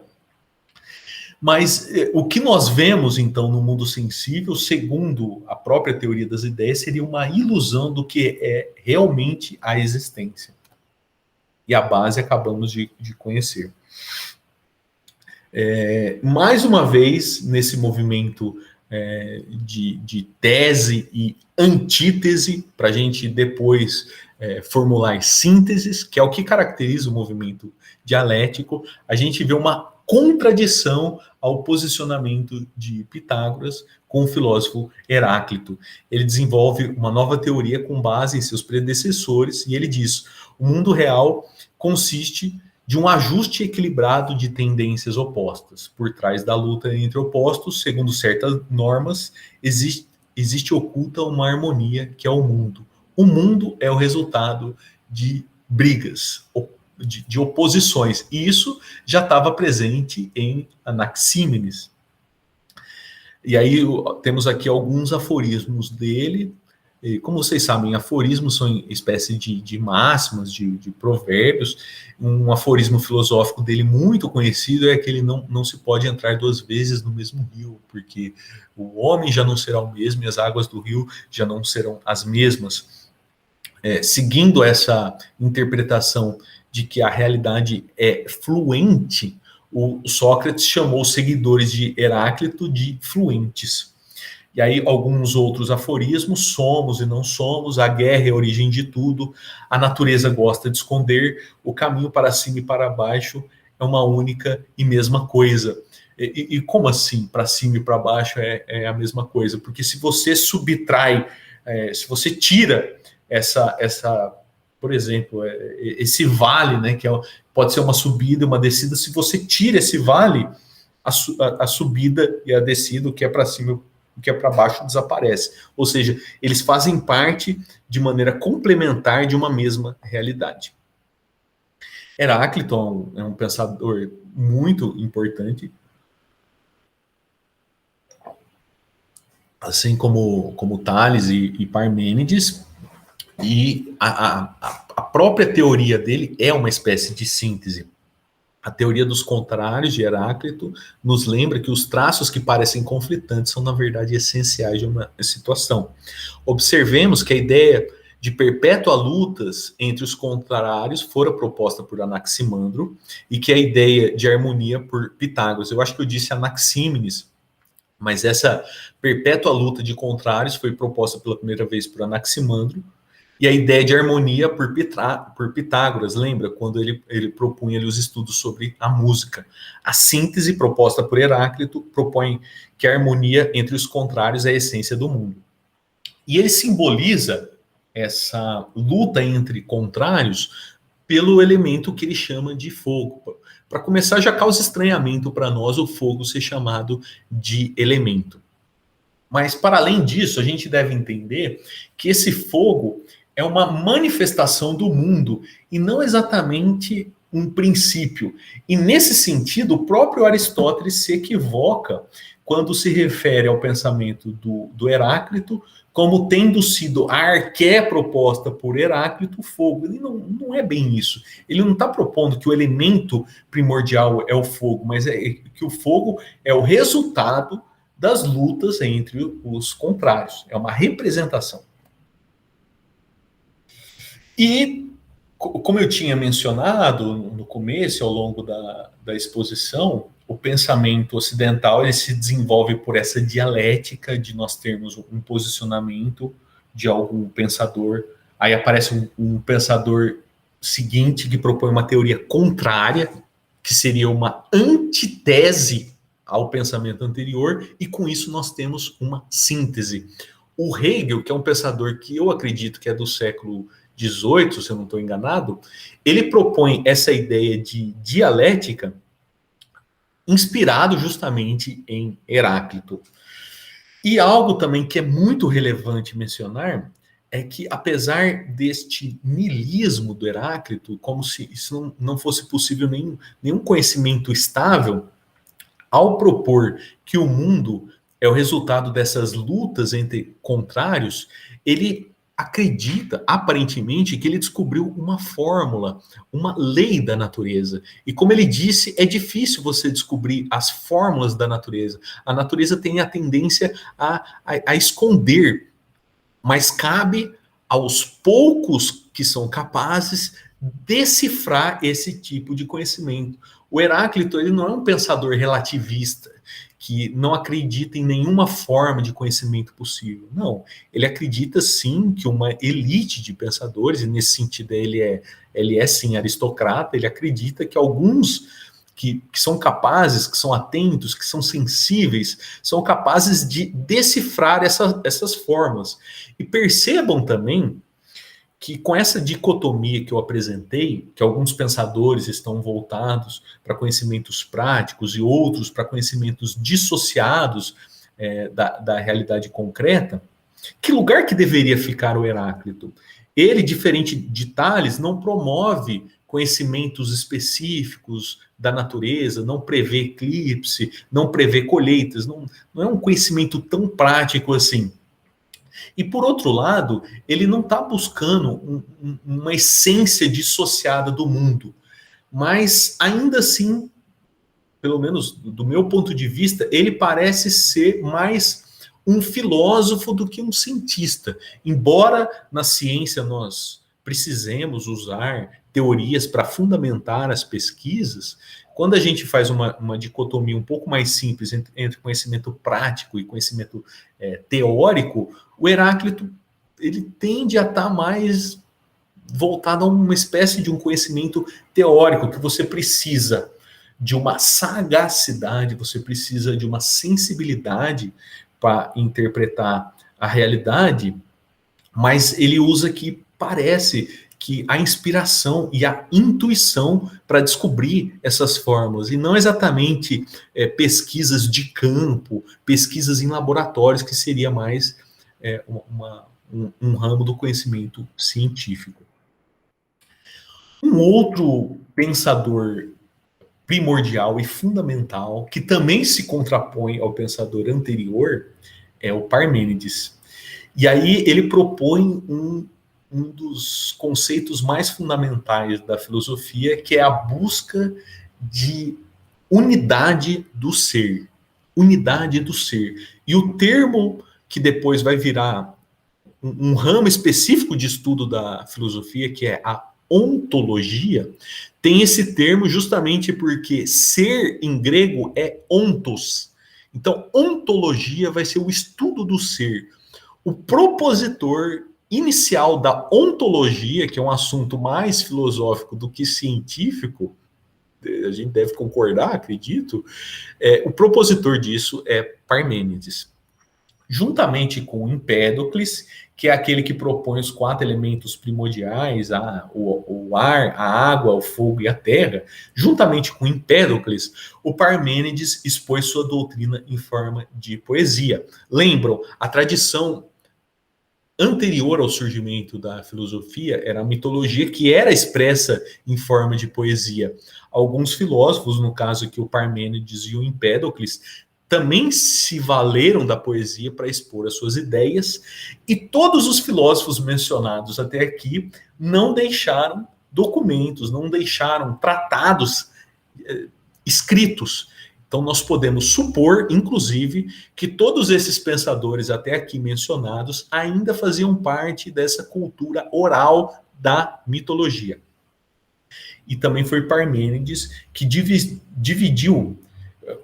Mas o que nós vemos, então, no mundo sensível, segundo a própria teoria das ideias, seria uma ilusão do que é realmente a existência. E a base acabamos de conhecer. Mais uma vez, nesse movimento de tese e antítese, para a gente depois formular sínteses, que é o que caracteriza o movimento dialético, a gente vê uma contradição ao posicionamento de Pitágoras com o filósofo Heráclito. Ele desenvolve uma nova teoria com base em seus predecessores, e ele diz: o mundo real consiste de um ajuste equilibrado de tendências opostas. Por trás da luta entre opostos, segundo certas normas, existe oculta uma harmonia, que é o mundo. O mundo é o resultado de brigas, de oposições. E isso já estava presente em Anaxímenes. E aí temos aqui alguns aforismos dele. E, como vocês sabem, aforismos são espécie de máximas, de provérbios. Um aforismo filosófico dele muito conhecido é que ele não se pode entrar duas vezes no mesmo rio, porque o homem já não será o mesmo e as águas do rio já não serão as mesmas. Seguindo essa interpretação de que a realidade é fluente, o Sócrates chamou os seguidores de Heráclito de fluentes. E aí alguns outros aforismos: somos e não somos, a guerra é a origem de tudo, a natureza gosta de esconder, o caminho para cima e para baixo é uma única e mesma coisa. E como assim, para cima e para baixo é a mesma coisa? Porque se você subtrai, se você tira por exemplo, esse vale, né, que pode ser uma subida e uma descida, se você tira esse vale, a subida e a descida, o que é para cima, o que é para baixo, desaparece. Ou seja, eles fazem parte de maneira complementar de uma mesma realidade. Heráclito é um pensador muito importante, assim como Tales e Parmênides. E a própria teoria dele é uma espécie de síntese. A teoria dos contrários de Heráclito nos lembra que os traços que parecem conflitantes são, na verdade, essenciais de uma situação. Observemos que a ideia de perpétua lutas entre os contrários fora proposta por Anaximandro e que a ideia de harmonia por Pitágoras. Eu acho que eu disse Anaxímenes, mas essa perpétua luta de contrários foi proposta pela primeira vez por Anaximandro. E a ideia de harmonia por Pitágoras, lembra? Quando ele propunha ali os estudos sobre a música. A síntese proposta por Heráclito propõe que a harmonia entre os contrários é a essência do mundo. E ele simboliza essa luta entre contrários pelo elemento que ele chama de fogo. Para começar, já causa estranhamento para nós o fogo ser chamado de elemento. Mas, para além disso, a gente deve entender que esse fogo é uma manifestação do mundo e não exatamente um princípio. E nesse sentido, o próprio Aristóteles se equivoca quando se refere ao pensamento do Heráclito como tendo sido a arqué proposta por Heráclito o fogo. Ele não é bem isso. Ele não está propondo que o elemento primordial é o fogo, mas é que o fogo é o resultado das lutas entre os contrários. É uma representação. E, como eu tinha mencionado no começo, ao longo da exposição, o pensamento ocidental ele se desenvolve por essa dialética de nós termos um posicionamento de algum pensador, aí aparece um pensador seguinte que propõe uma teoria contrária, que seria uma antítese ao pensamento anterior, e com isso nós temos uma síntese. O Hegel, que é um pensador que eu acredito que é do século 18, se eu não estou enganado, ele propõe essa ideia de dialética inspirado justamente em Heráclito. E algo também que é muito relevante mencionar é que, apesar deste niilismo do Heráclito, como se isso não fosse possível nenhum conhecimento estável, ao propor que o mundo é o resultado dessas lutas entre contrários, ele acredita, aparentemente, que ele descobriu uma fórmula, uma lei da natureza. E como ele disse, é difícil você descobrir as fórmulas da natureza. A natureza tem a tendência a esconder, mas cabe aos poucos que são capazes decifrar esse tipo de conhecimento. O Heráclito, ele não é um pensador relativista que não acredita em nenhuma forma de conhecimento possível. Não, ele acredita sim que uma elite de pensadores, e nesse sentido ele é sim aristocrata, ele acredita que alguns que são capazes, que são atentos, que são sensíveis, são capazes de decifrar essas formas. E percebam também que com essa dicotomia que eu apresentei, que alguns pensadores estão voltados para conhecimentos práticos e outros para conhecimentos dissociados da realidade concreta, que lugar que deveria ficar o Heráclito? Ele, diferente de Tales, não promove conhecimentos específicos da natureza, não prevê eclipse, não prevê colheitas, não é um conhecimento tão prático assim. E por outro lado, ele não está buscando uma essência dissociada do mundo, mas ainda assim, pelo menos do meu ponto de vista, ele parece ser mais um filósofo do que um cientista. Embora na ciência nós precisemos usar teorias para fundamentar as pesquisas, quando a gente faz uma dicotomia um pouco mais simples entre conhecimento prático e conhecimento teórico, o Heráclito ele tende a estar mais voltado a uma espécie de um conhecimento teórico, que você precisa de uma sagacidade, você precisa de uma sensibilidade para interpretar a realidade, mas ele usa que parece que a inspiração e a intuição para descobrir essas fórmulas, e não exatamente pesquisas de campo, pesquisas em laboratórios, que seria mais um ramo do conhecimento científico. Um outro pensador primordial e fundamental, que também se contrapõe ao pensador anterior, é o Parmênides. E aí ele propõe um dos conceitos mais fundamentais da filosofia, que é a busca de unidade do ser. Unidade do ser. E o termo que depois vai virar um ramo específico de estudo da filosofia, que é a ontologia, tem esse termo justamente porque ser em grego é ontos. Então, ontologia vai ser o estudo do ser. O propositor inicial da ontologia, que é um assunto mais filosófico do que científico, a gente deve concordar, acredito, o propositor disso é Parmênides. Juntamente com Empédocles, que é aquele que propõe os 4 elementos primordiais, o ar, a água, o fogo e a terra, juntamente com Empédocles, o Parmênides expôs sua doutrina em forma de poesia. Lembram, a tradição anterior ao surgimento da filosofia era a mitologia, que era expressa em forma de poesia. Alguns filósofos, no caso aqui o Parmênides e o Empédocles, também se valeram da poesia para expor as suas ideias, e todos os filósofos mencionados até aqui não deixaram documentos, não deixaram tratados escritos. Então nós podemos supor, inclusive, que todos esses pensadores até aqui mencionados ainda faziam parte dessa cultura oral da mitologia. E também foi Parmênides que dividiu,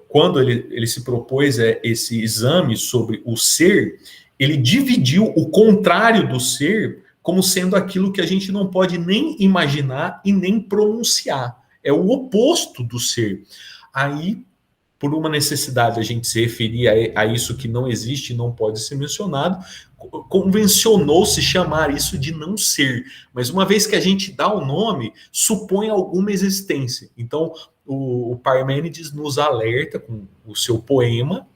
quando ele se propôs esse exame sobre o ser, ele dividiu o contrário do ser como sendo aquilo que a gente não pode nem imaginar e nem pronunciar. É o oposto do ser. Aí, por uma necessidade a gente se referir a isso que não existe e não pode ser mencionado, convencionou-se chamar isso de não ser. Mas uma vez que a gente dá o nome, supõe alguma existência. Então, o Parmênides nos alerta com o seu poema,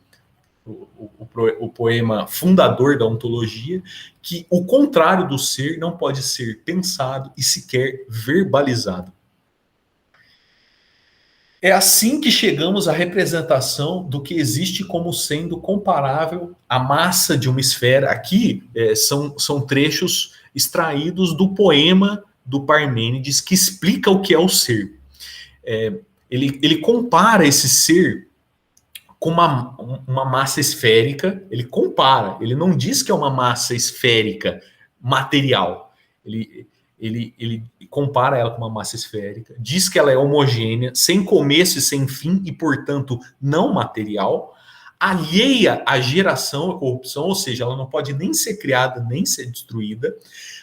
o poema fundador da ontologia, que o contrário do ser não pode ser pensado e sequer verbalizado. É assim que chegamos à representação do que existe como sendo comparável à massa de uma esfera. Aqui são trechos extraídos do poema do Parmênides que explica o que é o ser. Ele compara esse ser com uma massa esférica, ele compara, ele não diz que é uma massa esférica material. Ele compara ela com uma massa esférica, diz que ela é homogênea, sem começo e sem fim, e, portanto, não material, alheia à geração e corrupção, ou seja, ela não pode nem ser criada, nem ser destruída,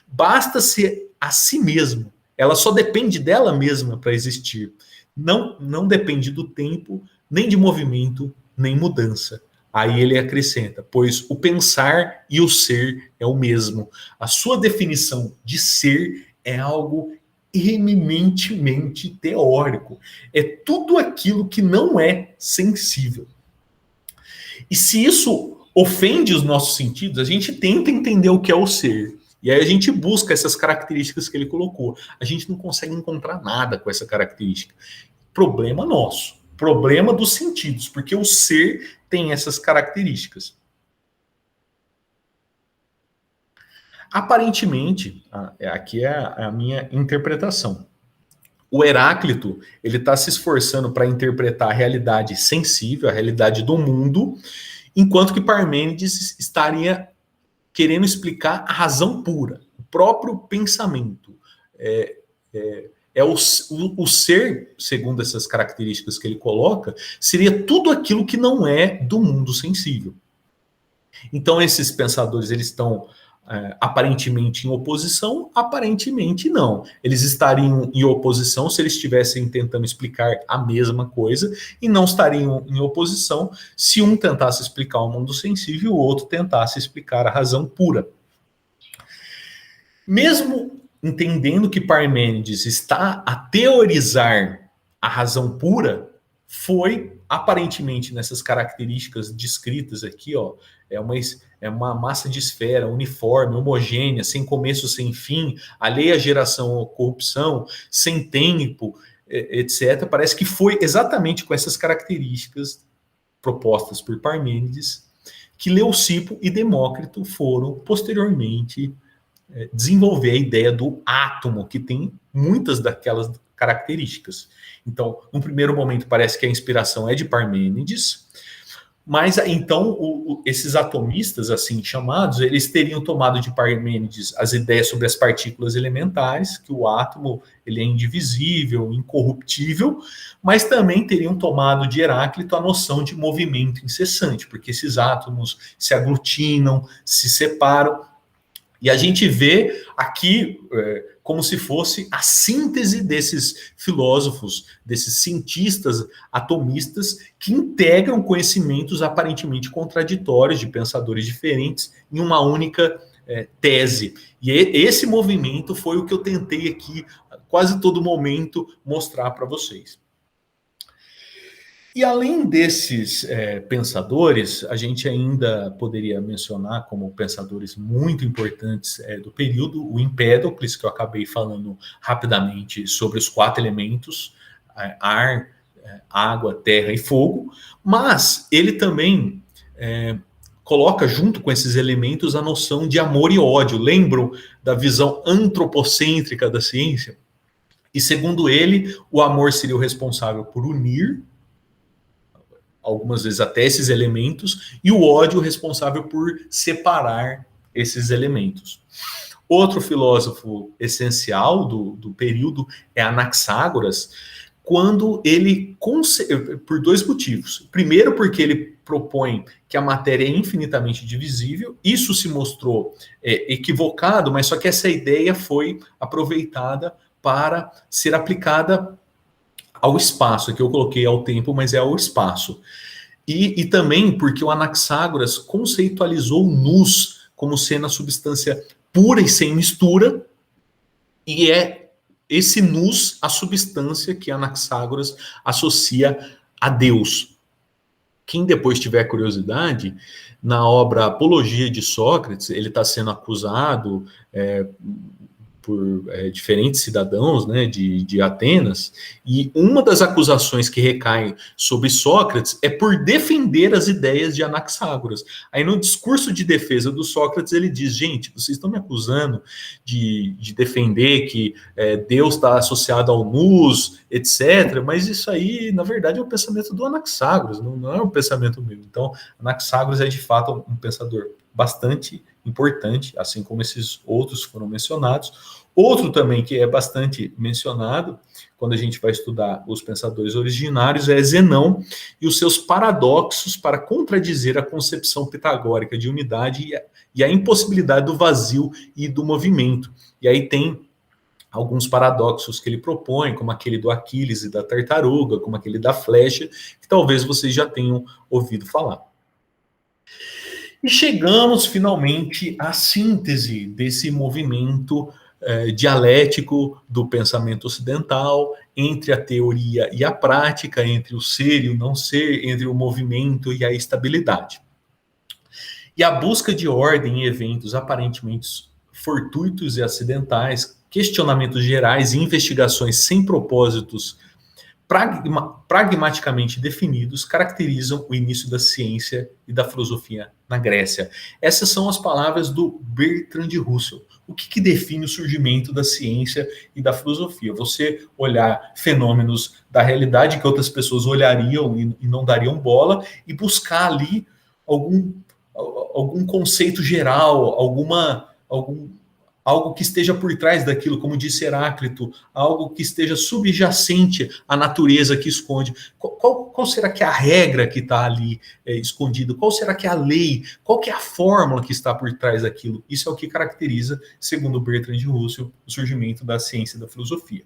basta ser a si mesma. Ela só depende dela mesma para existir. Não depende do tempo, nem de movimento, nem mudança. Aí ele acrescenta, pois o pensar e o ser é o mesmo. A sua definição de ser é algo eminentemente teórico. É tudo aquilo que não é sensível. E se isso ofende os nossos sentidos, a gente tenta entender o que é o ser. E aí a gente busca essas características que ele colocou. A gente não consegue encontrar nada com essa característica. Problema nosso. Problema dos sentidos, porque o ser tem essas características. Aparentemente, aqui é a minha interpretação. O Heráclito, ele está se esforçando para interpretar a realidade sensível, a realidade do mundo, enquanto que Parmênides estaria querendo explicar a razão pura, o próprio pensamento. O ser, segundo essas características que ele coloca, seria tudo aquilo que não é do mundo sensível. Então, esses pensadores, eles estão aparentemente em oposição, aparentemente não. Eles estariam em oposição se eles estivessem tentando explicar a mesma coisa, e não estariam em oposição se um tentasse explicar o mundo sensível e o outro tentasse explicar a razão pura. Mesmo entendendo que Parmênides está a teorizar a razão pura, foi aparentemente nessas características descritas aqui, ó, é uma massa de esfera, uniforme, homogênea, sem começo, sem fim, alheia à geração ou corrupção, sem tempo, etc. Parece que foi exatamente com essas características propostas por Parmênides que Leucipo e Demócrito foram posteriormente desenvolver a ideia do átomo, que tem muitas daquelas características. Então, no primeiro momento, parece que a inspiração é de Parmênides, mas então esses atomistas, assim chamados, eles teriam tomado de Parmênides as ideias sobre as partículas elementares, que o átomo ele é indivisível, incorruptível, mas também teriam tomado de Heráclito a noção de movimento incessante, porque esses átomos se aglutinam, se separam. E a gente vê aqui como se fosse a síntese desses filósofos, desses cientistas atomistas que integram conhecimentos aparentemente contraditórios de pensadores diferentes em uma única tese. E esse movimento foi o que eu tentei aqui, quase todo momento, mostrar para vocês. E além desses pensadores, a gente ainda poderia mencionar como pensadores muito importantes do período o Empédocles, que eu acabei falando rapidamente sobre os 4 elementos, ar, água, terra e fogo, mas ele também coloca junto com esses elementos a noção de amor e ódio. Lembram da visão antropocêntrica da ciência? E segundo ele, o amor seria o responsável por unir, algumas vezes até esses elementos, e o ódio responsável por separar esses elementos. Outro filósofo essencial do período é Anaxágoras, quando ele, por 2 motivos. Primeiro, porque ele propõe que a matéria é infinitamente divisível. Isso se mostrou equivocado, mas só que essa ideia foi aproveitada para ser aplicada ao espaço, que eu coloquei ao tempo, mas é ao espaço. E também porque o Anaxágoras conceitualizou o nous como sendo a substância pura e sem mistura, e é esse nous a substância que Anaxágoras associa a Deus. Quem depois tiver curiosidade, na obra Apologia de Sócrates, ele está sendo acusado diferentes cidadãos, né, de Atenas, e uma das acusações que recaem sobre Sócrates é por defender as ideias de Anaxágoras. Aí no discurso de defesa do Sócrates ele diz, gente, vocês estão me acusando de defender que Deus está associado ao nous, etc., mas isso aí, na verdade, é o pensamento do Anaxágoras, não é um pensamento meu. Então, Anaxágoras é, de fato, um pensador bastante importante, assim como esses outros foram mencionados. Outro também que é bastante mencionado, quando a gente vai estudar os pensadores originários, é Zenão e os seus paradoxos para contradizer a concepção pitagórica de unidade e a impossibilidade do vazio e do movimento. E aí tem alguns paradoxos que ele propõe, como aquele do Aquiles e da tartaruga, como aquele da flecha, que talvez vocês já tenham ouvido falar. E chegamos finalmente à síntese desse movimento dialético do pensamento ocidental, entre a teoria e a prática, entre o ser e o não ser, entre o movimento e a estabilidade. E a busca de ordem em eventos aparentemente fortuitos e acidentais, questionamentos gerais e investigações sem propósitos pragmaticamente definidos caracterizam o início da ciência e da filosofia na Grécia. Essas são as palavras do Bertrand Russell. O que define o surgimento da ciência e da filosofia? Você olhar fenômenos da realidade que outras pessoas olhariam e não dariam bola e buscar ali algum conceito geral, algo que esteja por trás daquilo, como disse Heráclito, algo que esteja subjacente à natureza que esconde. Qual será que é a regra que está ali escondida? Qual será que é a lei? Qual que é a fórmula que está por trás daquilo? Isso é o que caracteriza, segundo Bertrand Russell, o surgimento da ciência e da filosofia.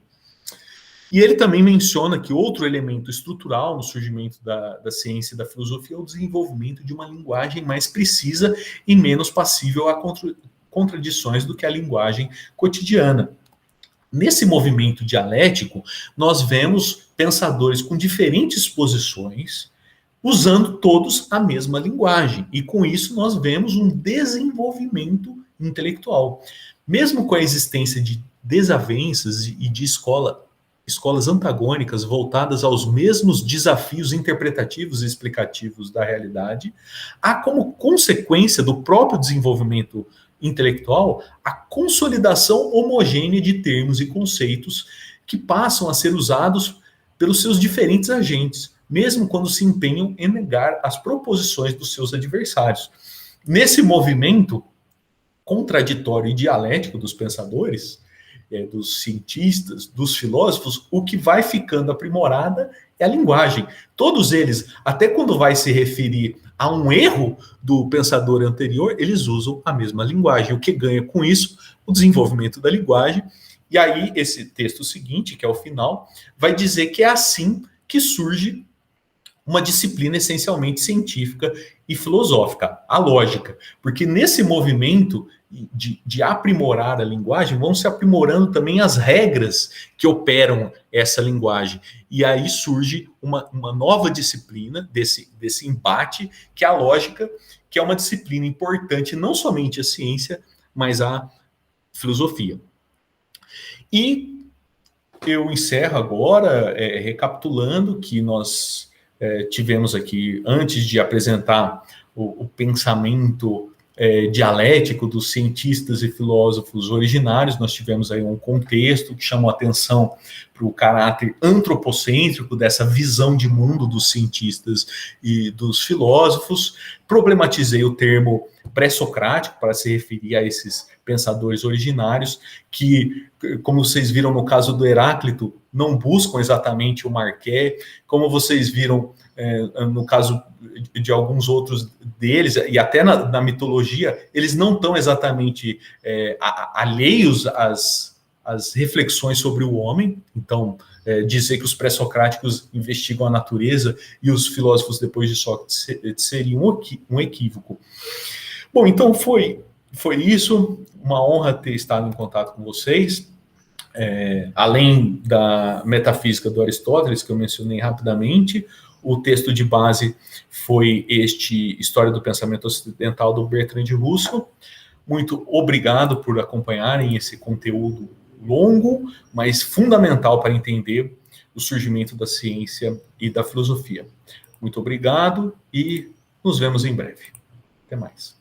E ele também menciona que outro elemento estrutural no surgimento da ciência e da filosofia é o desenvolvimento de uma linguagem mais precisa e menos passível a contradições do que a linguagem cotidiana. Nesse movimento dialético, nós vemos pensadores com diferentes posições, usando todos a mesma linguagem. E com isso nós vemos um desenvolvimento intelectual. Mesmo com a existência de desavenças e de escolas antagônicas voltadas aos mesmos desafios interpretativos e explicativos da realidade, há como consequência do próprio desenvolvimento intelectual a consolidação homogênea de termos e conceitos que passam a ser usados pelos seus diferentes agentes, mesmo quando se empenham em negar as proposições dos seus adversários. Nesse movimento contraditório e dialético dos pensadores, dos cientistas, dos filósofos, o que vai ficando aprimorada é a linguagem. Todos eles, até quando vai se referir a um erro do pensador anterior, eles usam a mesma linguagem. O que ganha com isso? O desenvolvimento da linguagem. E aí, esse texto seguinte, que é o final, vai dizer que é assim que surge uma disciplina essencialmente científica e filosófica, a lógica. Porque nesse movimento de aprimorar a linguagem, vão se aprimorando também as regras que operam essa linguagem. E aí surge uma nova disciplina desse embate, que é a lógica, que é uma disciplina importante, não somente a ciência, mas a filosofia. E eu encerro agora recapitulando que nós tivemos aqui, antes de apresentar o pensamento dialético dos cientistas e filósofos originários, nós tivemos aí um contexto que chamou atenção para o caráter antropocêntrico dessa visão de mundo dos cientistas e dos filósofos. Problematizei o termo pré-socrático para se referir a esses pensadores originários que, como vocês viram no caso do Heráclito, não buscam exatamente o marqué, como vocês viram no caso de alguns outros deles, e até na mitologia, eles não estão exatamente alheios às reflexões sobre o homem. Então, dizer que os pré-socráticos investigam a natureza e os filósofos depois de Sócrates seria um equívoco. Bom, então foi isso, uma honra ter estado em contato com vocês. Além da metafísica do Aristóteles, que eu mencionei rapidamente, o texto de base foi este História do Pensamento Ocidental, do Bertrand Russell. muito obrigado por acompanharem esse conteúdo longo, mas fundamental para entender o surgimento da ciência e da filosofia. Muito obrigado e nos vemos em breve. Até mais.